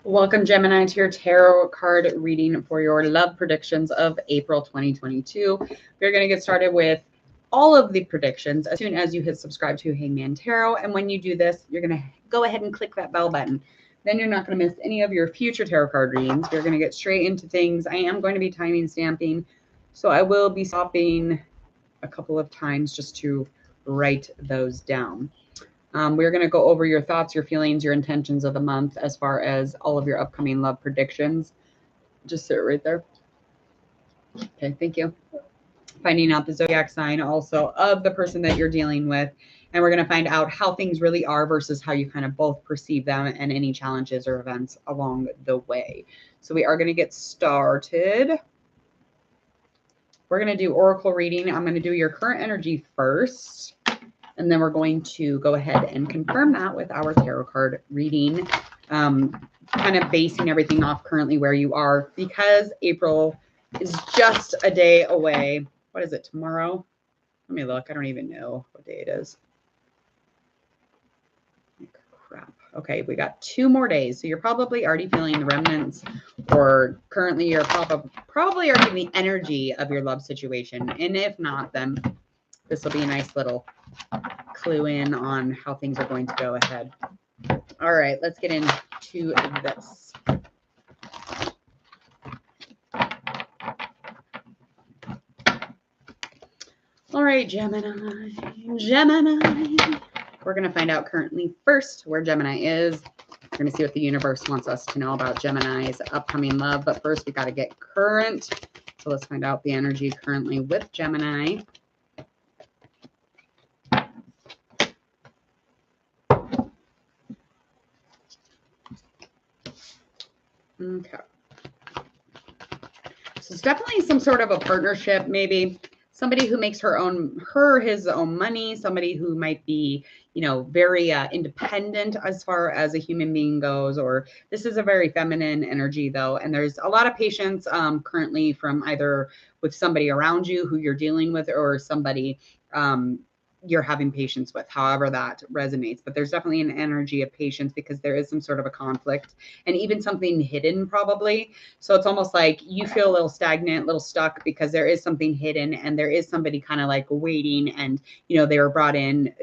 Welcome, Gemini, to your tarot card reading for your love predictions of April 2022. We're going to get started with all of the predictions as soon as you hit subscribe to Hangman Tarot. And when you do this, you're going to go ahead and click that bell button. Then you're not going to miss any of your future tarot card readings. We're going to get straight into things. I am going to be timing stamping, so I will be stopping a couple of times just to write those down. We're going to go over your thoughts, your feelings, your intentions of the month as far as all of your upcoming love predictions. Just sit right there. Okay, thank you. Finding out the zodiac sign also of the person that you're dealing with. And we're going to find out how things really are versus how you kind of both perceive them and any challenges or events along the way. So we are going to get started. We're going to do oracle reading. I'm going to do your current energy first. And then we're going to go ahead and confirm that with our tarot card reading, kind of basing everything off currently where you are, because April is just a day away. What is it, tomorrow? Let me look. I don't even know what day it is. Crap. Okay, we got 2 more days. So you're probably already feeling the remnants, or currently you're probably already in the energy of your love situation. And if not, then this will be a nice little clue in on how things are going to go ahead. All right, let's get into this. All right, Gemini. We're going to find out currently first where Gemini is. We're going to see what the universe wants us to know about Gemini's upcoming love. But first, we got to get current. So let's find out the energy currently with Gemini. Okay. So it's definitely some sort of a partnership, maybe somebody who makes his own money, somebody who might be, very independent as far as a human being goes, or this is a very feminine energy though. And there's a lot of patience currently from either with somebody around you who you're dealing with, or somebody you're having patience with, however that resonates. But there's definitely an energy of patience because there is some sort of a conflict and even something hidden probably. So it's almost like you feel a little stagnant, a little stuck because there is something hidden and there is somebody kind of like waiting, and they were brought in,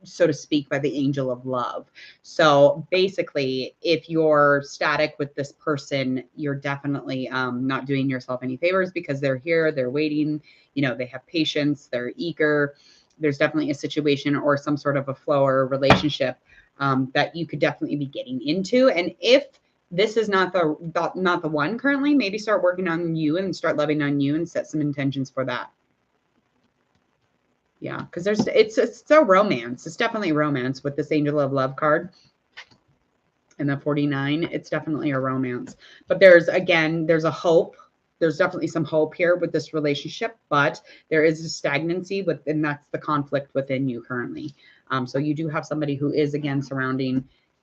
so to speak, by the angel of love. So basically, if you're static with this person, you're definitely not doing yourself any favors because they're here, they're waiting, they have patience, they're eager. There's definitely a situation or some sort of a flow or relationship that you could definitely be getting into. And if this is not the one currently, maybe start working on you and start loving on you and set some intentions for that. Yeah, because it's a romance. It's definitely romance with this angel of love card. And the 49, it's definitely a romance. But there's a hope. There's definitely some hope here with this relationship, but there is a stagnancy and that's the conflict within you currently. So you do have somebody who is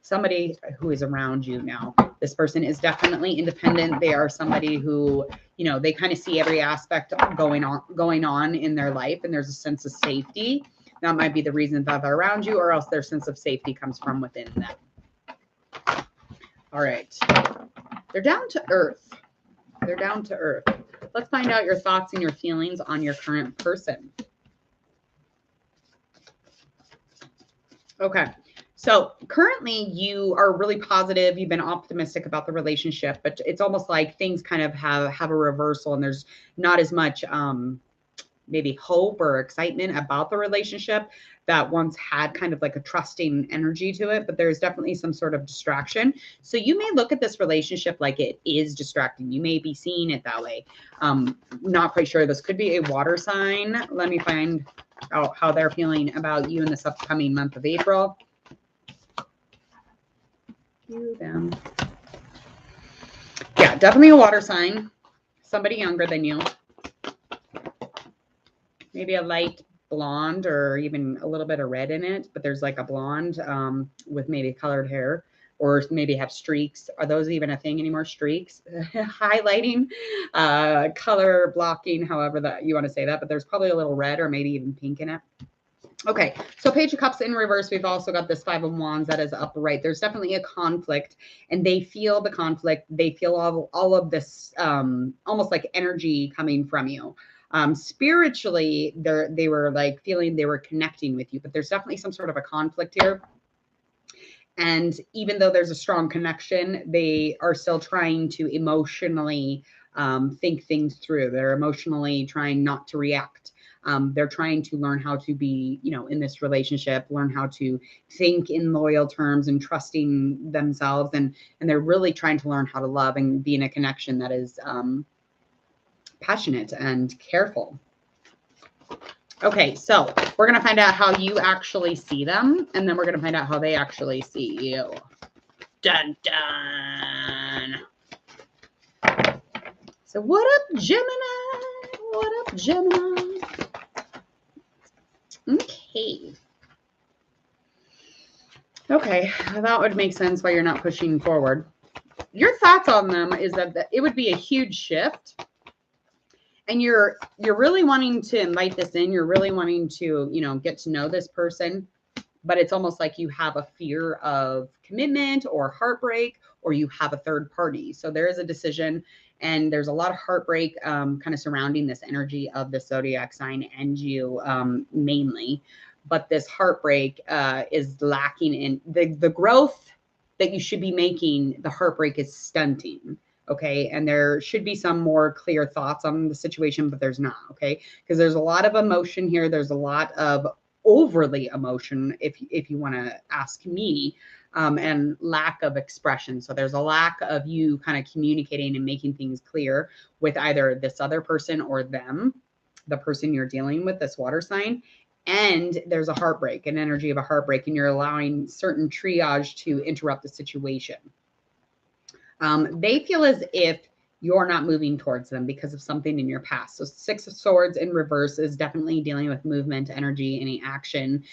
somebody who is around you now. This person is definitely independent. They are somebody who, they kind of see every aspect going on in their life, and there's a sense of safety. That might be the reason that they're around you, or else their sense of safety comes from within them. All right. They're down to earth. They're down to earth. Let's find out your thoughts and your feelings on your current person. Okay. So currently you are really positive. You've been optimistic about the relationship, but it's almost like things kind of have a reversal, and there's not as much maybe hope or excitement about the relationship that once had kind of like a trusting energy to it, but there's definitely some sort of distraction. So you may look at this relationship like it is distracting. You may be seeing it that way. Not quite sure. This could be a water sign. Let me find out how they're feeling about you in this upcoming month of April. Them. Yeah, definitely a water sign. Somebody younger than you. Maybe a light blonde or even a little bit of red in it, but there's like a blonde with maybe colored hair, or maybe have streaks. Are those even a thing anymore? Streaks, highlighting, color blocking, however that you want to say that, but there's probably a little red or maybe even pink in it. Okay, so Page of Cups in reverse, we've also got this Five of Wands that is upright. There's definitely a conflict, and they feel the conflict. They feel all of this almost like energy coming from you. Spiritually, they were like feeling they were connecting with you, but there's definitely some sort of a conflict here. And even though there's a strong connection, they are still trying to emotionally think things through. They're emotionally trying not to react. They're trying to learn how to be, in this relationship, learn how to think in loyal terms and trusting themselves. And they're really trying to learn how to love and be in a connection that is passionate and careful. Okay, so we're going to find out how you actually see them, and then we're going to find out how they actually see you. Dun, dun. So what up, Gemini? What up, Gemini? Okay. Okay, that would make sense why you're not pushing forward. Your thoughts on them is that it would be a huge shift. And you're really wanting to invite this in. You're really wanting to, get to know this person. But it's almost like you have a fear of commitment or heartbreak, or you have a third party. So there is a decision, and there's a lot of heartbreak kind of surrounding this energy of the zodiac sign and you mainly. But this heartbreak is lacking in the growth that you should be making. The heartbreak is stunting. Okay. And there should be some more clear thoughts on the situation, but there's not. Okay. Because there's a lot of emotion here. There's a lot of overly emotion, if you want to ask me, and lack of expression. So there's a lack of you kind of communicating and making things clear with either this other person or them, the person you're dealing with, this water sign. And there's a heartbreak, an energy of a heartbreak, and you're allowing certain triage to interrupt the situation. They feel as if you're not moving towards them because of something in your past. So Six of Swords in reverse is definitely dealing with movement, energy, any action.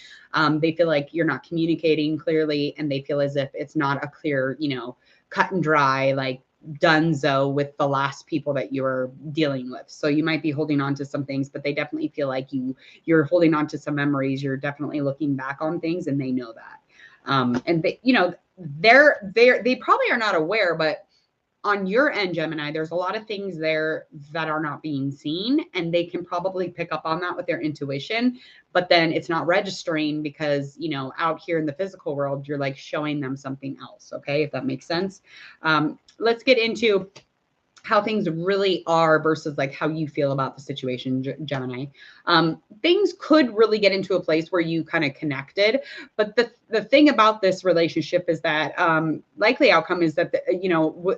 They feel like you're not communicating clearly, and they feel as if it's not a clear, cut and dry, like donezo with the last people that you're dealing with. So you might be holding on to some things, but they definitely feel like you're holding on to some memories. You're definitely looking back on things, and they know that. And they, they probably are not aware, but on your end, Gemini, there's a lot of things there that are not being seen, and they can probably pick up on that with their intuition, but then it's not registering because, out here in the physical world, you're like showing them something else. Okay. If that makes sense. Let's get into how things really are versus like how you feel about the situation, Gemini. Things could really get into a place where you kind of connected, but the thing about this relationship is that likely outcome is that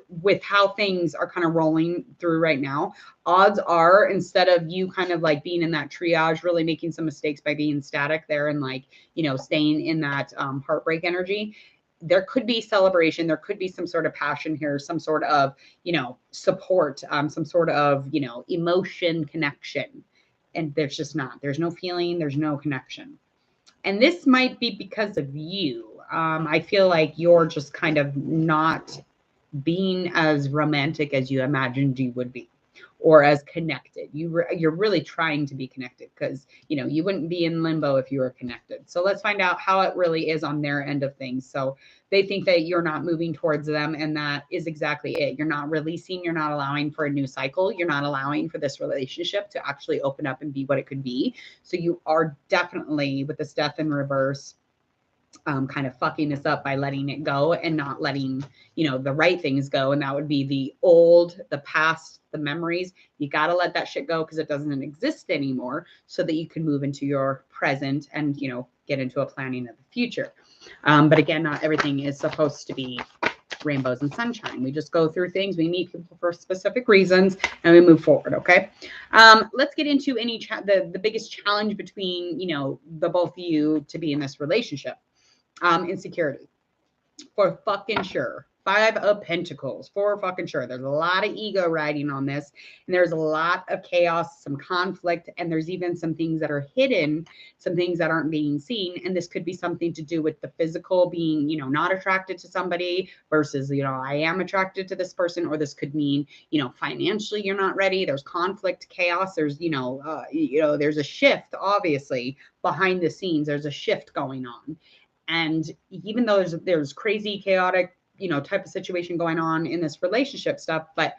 with how things are kind of rolling through right now, odds are, instead of you kind of like being in that triage, really making some mistakes by being static there and like staying in that heartbreak energy, there could be celebration. There could be some sort of passion here, some sort of, support, some sort of, emotion connection. And there's just not, there's no feeling, there's no connection. And this might be because of you. I feel like you're just kind of not being as romantic as you imagined you would be, or as connected. You're really trying to be connected because, you wouldn't be in limbo if you were connected. So let's find out how it really is on their end of things. So they think that you're not moving towards them, and that is exactly it. You're not releasing, you're not allowing for a new cycle. You're not allowing for this relationship to actually open up and be what it could be. So you are definitely, with this death in reverse, kind of fucking this up by letting it go and not letting, the right things go. And that would be the old, the past, the memories. You got to let that shit go because it doesn't exist anymore, so that you can move into your present and, get into a planning of the future. But again, not everything is supposed to be rainbows and sunshine. We just go through things. We meet people for specific reasons, and we move forward. Okay. Let's get into the biggest challenge between, the both of you to be in this relationship. Insecurity. For fucking sure. 5 of Pentacles, for fucking sure. There's a lot of ego riding on this, and there's a lot of chaos, some conflict, and there's even some things that are hidden, some things that aren't being seen. And this could be something to do with the physical being, you know, not attracted to somebody versus, you know, I am attracted to this person, or this could mean, you know, financially you're not ready. There's conflict, chaos. There's, there's a shift, obviously, behind the scenes. There's a shift going on. And even though there's crazy, chaotic, you know, type of situation going on in this relationship stuff, but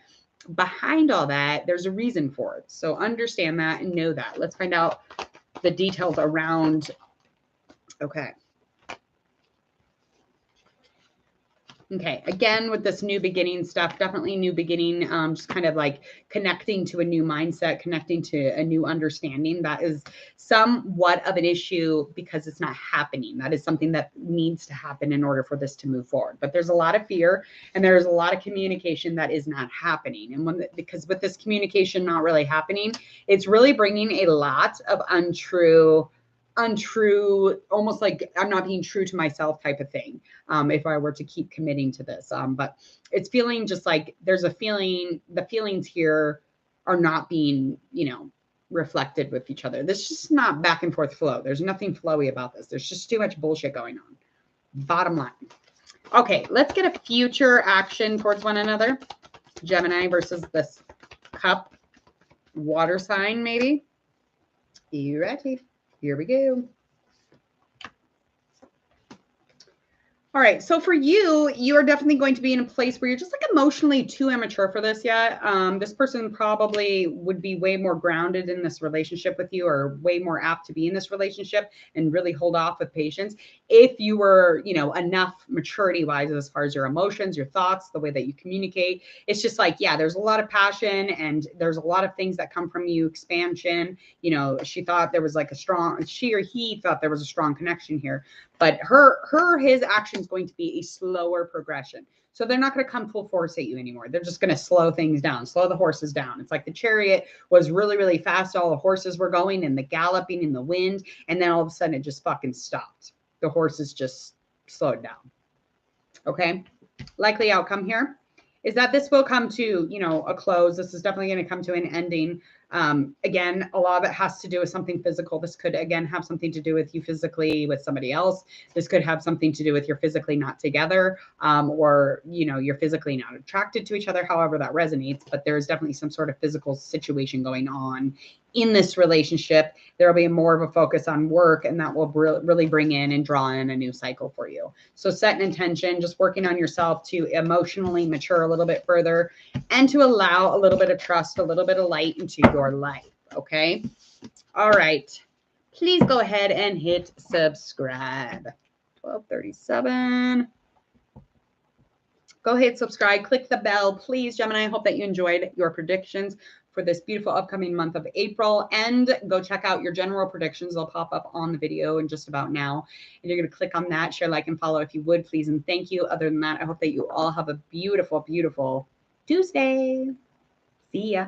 behind all that, there's a reason for it. So understand that and know that. Let's find out the details around. Okay. Okay, again, with this new beginning stuff, definitely new beginning, just kind of like connecting to a new mindset, connecting to a new understanding. That is somewhat of an issue because it's not happening. That is something that needs to happen in order for this to move forward. But there's a lot of fear and there's a lot of communication that is not happening. And because with this communication not really happening, it's really bringing a lot of untrue, almost like I'm not being true to myself type of thing. If I were to keep committing to this, but it's feeling just like there's a feeling, the feelings here are not being, you know, reflected with each other. There's just not back and forth flow. There's nothing flowy about this. There's just too much bullshit going on. Bottom line. Okay, let's get a future action towards one another. Gemini versus this cup water sign, maybe. You ready? Here we go. All right. So for you, you are definitely going to be in a place where you're just like emotionally too immature for this yet. This person probably would be way more grounded in this relationship with you, or way more apt to be in this relationship and really hold off with patience if you were, you know, enough maturity wise as far as your emotions, your thoughts, the way that you communicate. It's just like, yeah, there's a lot of passion and there's a lot of things that come from you, expansion. You know, she or he thought there was a strong connection here. But his action is going to be a slower progression. So they're not going to come full force at you anymore. They're just going to slow things down, slow the horses down. It's like the chariot was really, really fast. All the horses were going and the galloping in the wind. And then all of a sudden it just fucking stopped. The horses just slowed down. Okay. Likely outcome here is that this will come to, you know, a close. This is definitely going to come to an ending. Again, a lot of it has to do with something physical. This could, again, have something to do with you physically with somebody else. This could have something to do with you're physically not together, or, you know, you're physically not attracted to each other, however that resonates. But there's definitely some sort of physical situation going on in this relationship. There will be more of a focus on work, and that will really bring in and draw in a new cycle for you. So set an intention, just working on yourself to emotionally mature a little bit further and to allow a little bit of trust, a little bit of light into your life. Okay. All right. Please go ahead and hit subscribe. 1237. Go ahead, subscribe, click the bell, please, Gemini. I hope that you enjoyed your predictions for this beautiful upcoming month of April, and go check out your general predictions. They'll pop up on the video in just about now. And you're going to click on that, share, like, and follow if you would, please. And thank you. Other than that, I hope that you all have a beautiful, beautiful Tuesday. See ya.